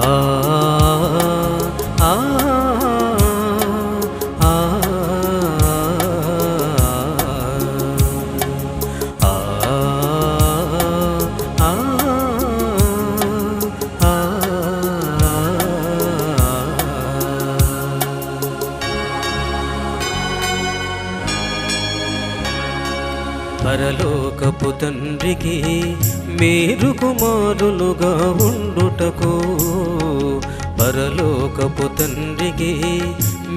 ఆ ఆ పరలోకపు తండ్రికి మీరు కుమారులుగా ఉండుటకు, పరలోకపు తండ్రికి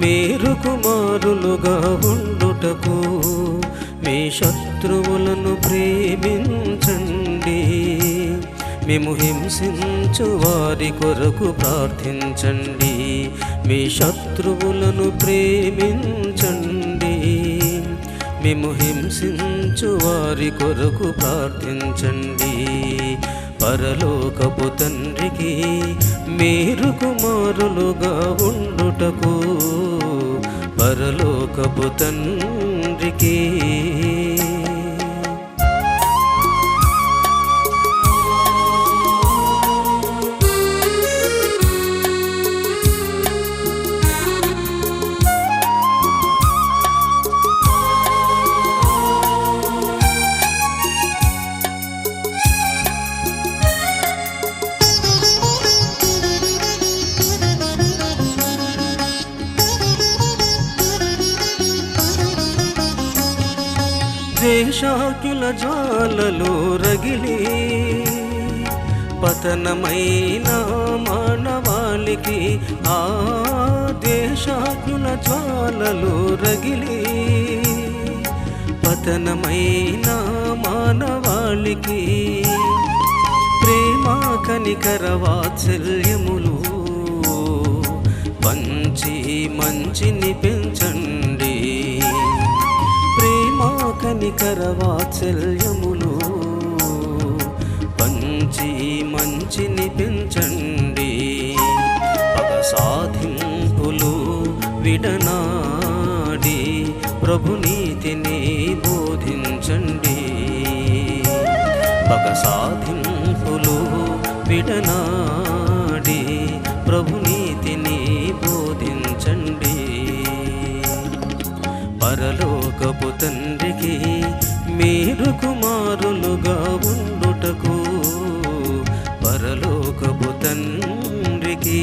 మీరు కుమారులుగా ఉండుటకు, మీ శత్రువులను ప్రేమించండి, మేము హింసించు వారి కొరకు ప్రార్థించండి. మీ శత్రువులను ప్రేమించండి, మేము హింసించు వారి కొరకు ప్రార్థించండి. పరలోకపు తండ్రికి మీరు కుమారులుగా ఉండుటకు, పరలోకపు తండ్రికి. ద్వేషాకుల జ్వాలలు రగిలి పతనమైన మానవాళికి, ఆ ద్వేషాకుల జ్వాలలు రగిలి పతనమైన మానవాళికి, ప్రేమ కనికర వాత్సల్యములు పంచి మంచిని పెంచండి. ప్రేమ కనికర వాత్సల్యములు పంచి మంచిని పెంచండి. పగ సాధింపులు విడనాడి ప్రభునీతిని బోధించండి. పగ సాధింపులు విడనాడి ప్రభునీతిని బోధించండి. పరలోకపు తండ్రికి మీరు కుమారులుగా ఉండుటకు, పరలోకపు తండ్రికి.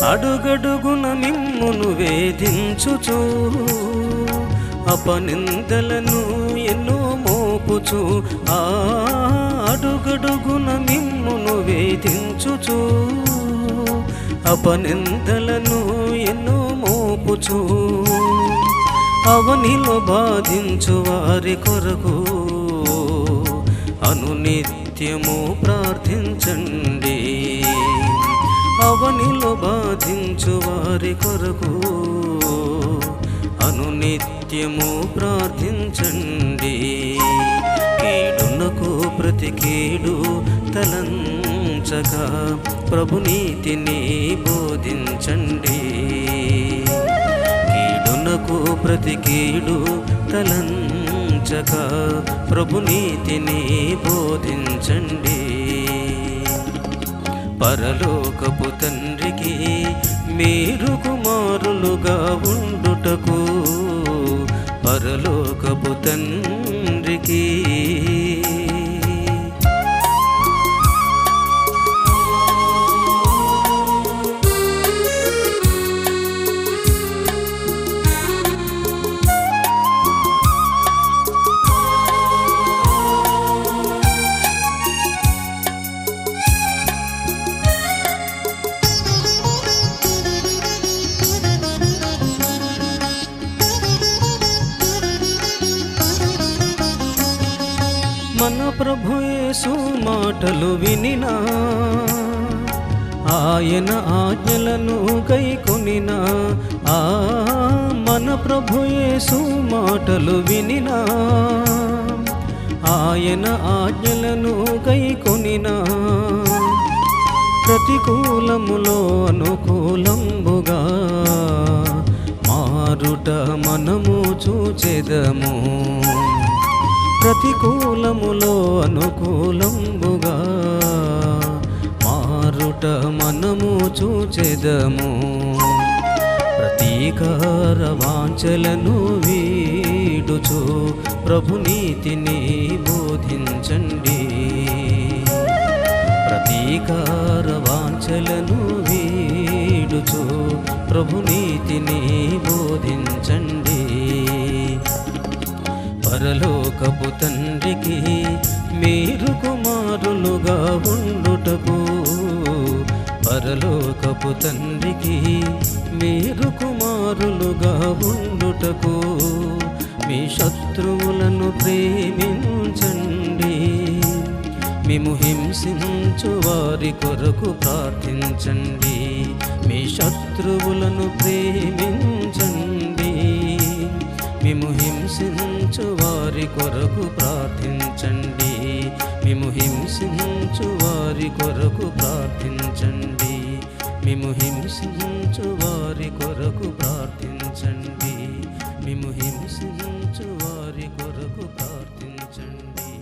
అడుగడుగున మిమ్మును వేధించుచు, అపనిందలను ఎన్నో మోపుచు, ఆ అడుగడుగున మిమ్మును వేధించుచు, అపనిందలను ఎన్నో మోపుచు, అవనిలో బాధించు వారి కొరకు అనునిత్యము ప్రార్థించండి. అవనిలో బాధించు వారి కొరకు అనునిత్యము ప్రార్థించండి. కీడునకు ప్రతి కీడు తలంచక ప్రభునీతిని బోధించండి. కీడునకు ప్రతి కీడు తలంచక ప్రభునీతిని బోధించండి. పరలోకపు తండ్రికి మీరు కుమారులుగా ఉండుటకు, పరలోకపు తండ్రికి. మన ప్రభు యేసు మాటలు వినినా, ఆయన ఆజ్ఞలను గైకొనినా, మన మన ప్రభు యేసు మాటలు వినినా, ఆయన ఆజ్ఞలను గైకొనినా, ప్రతికూలములో అనుకూలంబుగా మారుట మనము చూచెదము. ప్రతికూలములో అనుకూలంబుగా మారుట మనము చూచెదము. ప్రతీకార వాంఛలను వీడుచు ప్రభు నీతిని బోధించండి. ప్రతీకార వాంఛలను వీడుచు ప్రభు నీతిని బోధించండి. పరలోకపు తండ్రికి మీరు కుమారులుగా ఉండుటకు, పరలోకపు తండ్రికి మీరు కుమారులుగా ఉండుటకు మీ శత్రువులను ప్రేమించండి. మిమ్ము హింసించు వారి కొరకు ప్రార్థించండి. మీ శత్రువులను ప్రేమించండి. మిమ్ము హింసించు వారి కొరకు ప్రార్థించండి. మిమ్ము హింసించు వారి కొరకు ప్రార్థించండి. మిమ్ము హింసించు వారి కొరకు ప్రార్థించండి. మిమ్ము హింసించు వారి కొరకు ప్రార్థించండి.